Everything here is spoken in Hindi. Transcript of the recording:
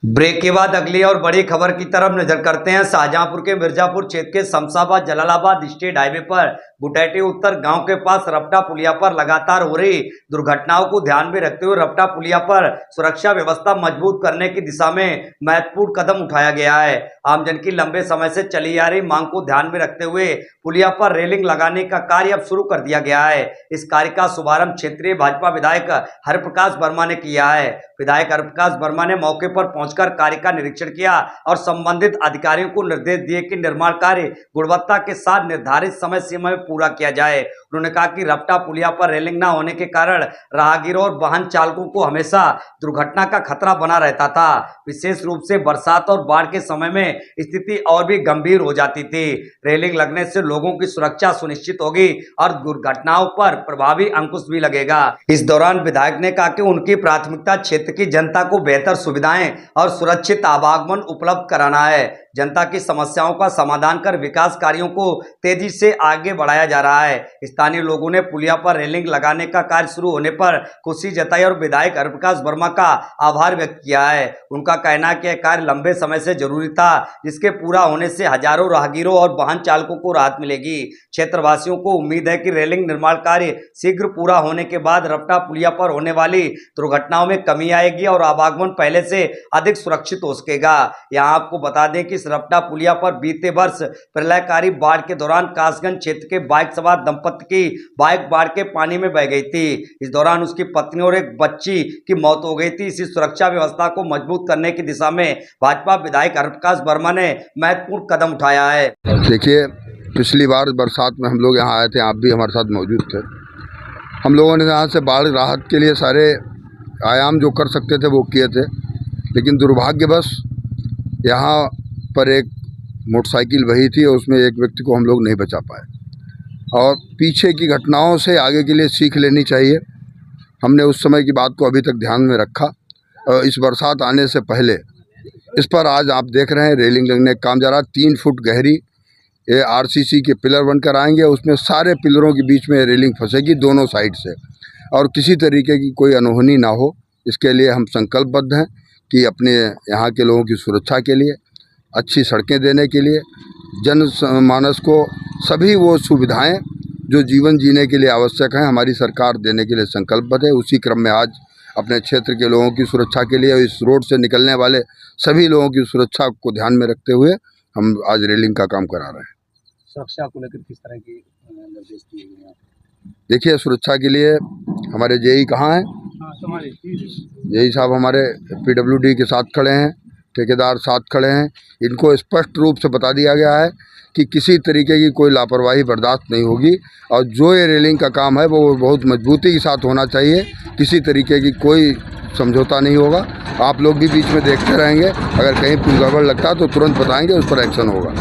ब्रेक के बाद अगली और बड़ी खबर की तरफ नजर करते हैं। शाहजहांपुर के मिर्जापुर क्षेत्र के शमशाबाद जलालाबाद स्टेट हाईवे पर गुटेटी उत्तर गांव के पास रपटा पुलिया पर लगातार हो रही दुर्घटनाओं को ध्यान में रखते हुए रपटा पुलिया पर सुरक्षा व्यवस्था मजबूत करने की दिशा में महत्वपूर्ण कदम उठाया गया है। आमजन की लंबे समय से चली आ रही मांग को ध्यान में रखते हुए पुलिया पर रेलिंग लगाने का कार्य अब शुरू कर दिया गया है। इस कार्य का शुभारंभ क्षेत्रीय भाजपा विधायक हरप्रकाश वर्मा ने किया है। विधायक हरप्रकाश वर्मा ने मौके पर पहुंचकर कार्य का निरीक्षण किया और संबंधित अधिकारियों को निर्देश दिए कि निर्माण कार्य गुणवत्ता के साथ निर्धारित समय सीमा में पूरा किया जाए। उन्होंने कहा कि रपटा पुलिया पर रेलिंग न होने के कारण राहगीरों और वाहन चालकों को हमेशा दुर्घटना का खतरा बना रहता था। विशेष रूप से बरसात और बाढ़ के समय में स्थिति और भी गंभीर हो जाती थी। रेलिंग लगने से लोगों की सुरक्षा सुनिश्चित होगी और दुर्घटनाओं पर प्रभावी अंकुश भी लगेगा। इस दौरान विधायक ने कहा कि उनकी प्राथमिकता क्षेत्र की जनता को बेहतर सुविधाएं और सुरक्षित आवागमन उपलब्ध कराना है। जनता की समस्याओं का समाधान कर विकास कार्यों को तेजी से आगे बढ़ाया जा रहा है। स्थानीय लोगों ने पुलिया पर रेलिंग लगाने का कार्य शुरू होने पर खुशी जताई और विधायक हरप्रकाश वर्मा का आभार व्यक्त किया है। उनका कहना है कि यह कार्य लंबे समय से जरूरी था, जिसके पूरा होने से हजारों राहगीरों और वाहन चालकों को राहत मिलेगी। क्षेत्रवासियों को उम्मीद है कि रेलिंग निर्माण कार्य शीघ्र पूरा होने के बाद रपटा पुलिया पर होने वाली दुर्घटनाओं में कमी आएगी और आवागमन पहले से अधिक सुरक्षित हो सकेगा। यहाँ आपको बता दें कि रपटा पुलिया पर बीते वर्ष प्रलयकारी बाढ़ के दौरान कासगंज क्षेत्र के बाइक सवार दंपति की बाइक बाढ़ के पानी में बह गई थी। इस दौरान उसकी पत्नी और एक बच्ची की मौत हो गई थी। इसी सुरक्षा व्यवस्था को मजबूत करने की दिशा में भाजपा विधायक हरप्रकाश वर्मा ने महत्वपूर्ण कदम उठाया है। देखिए, पिछली बार बरसात में हम लोग यहाँ आए थे, आप भी हमारे साथ मौजूद थे। हम लोगों ने यहाँ से बाढ़ राहत के लिए सारे आयाम जो कर सकते थे वो किए थे, लेकिन दुर्भाग्यवश यहाँ पर एक मोटरसाइकिल वही थी और उसमें एक व्यक्ति को हम लोग नहीं बचा पाए। और पीछे की घटनाओं से आगे के लिए सीख लेनी चाहिए। हमने उस समय की बात को अभी तक ध्यान में रखा और इस बरसात आने से पहले इस पर आज आप देख रहे हैं रेलिंग लगने का काम जा रहा है। 3 फुट गहरी ये आरसीसी के पिलर बनकर आएंगे, उसमें सारे पिलरों के बीच में रेलिंग फंसेगी दोनों साइड से, और किसी तरीके की कोई अनहोनी ना हो। इसके लिए हम संकल्पबद्ध हैं कि अपने यहाँ के लोगों की सुरक्षा के लिए, अच्छी सड़कें देने के लिए, जन मानस को सभी वो सुविधाएं जो जीवन जीने के लिए आवश्यक हैं, हमारी सरकार देने के लिए संकल्पबद्ध है। उसी क्रम में आज अपने क्षेत्र के लोगों की सुरक्षा के लिए और इस रोड से निकलने वाले सभी लोगों की सुरक्षा को ध्यान में रखते हुए हम आज रेलिंग का काम करा रहे हैं। सुरक्षा को लेकर किस तरह के निर्देश दिए गए हैं? देखिए, सुरक्षा के लिए हमारे जेई कहाँ हैं? जेई साहब हमारे PWD के साथ खड़े हैं, ठेकेदार साथ खड़े हैं। इनको स्पष्ट रूप से बता दिया गया है कि किसी तरीके की कोई लापरवाही बर्दाश्त नहीं होगी और जो ये रेलिंग का काम है वो बहुत मजबूती के साथ होना चाहिए। किसी तरीके की कोई समझौता नहीं होगा। आप लोग भी बीच में देखते रहेंगे, अगर कहीं कुछ गड़बड़ लगता है तो तुरंत बताएंगे, उस पर एक्शन होगा।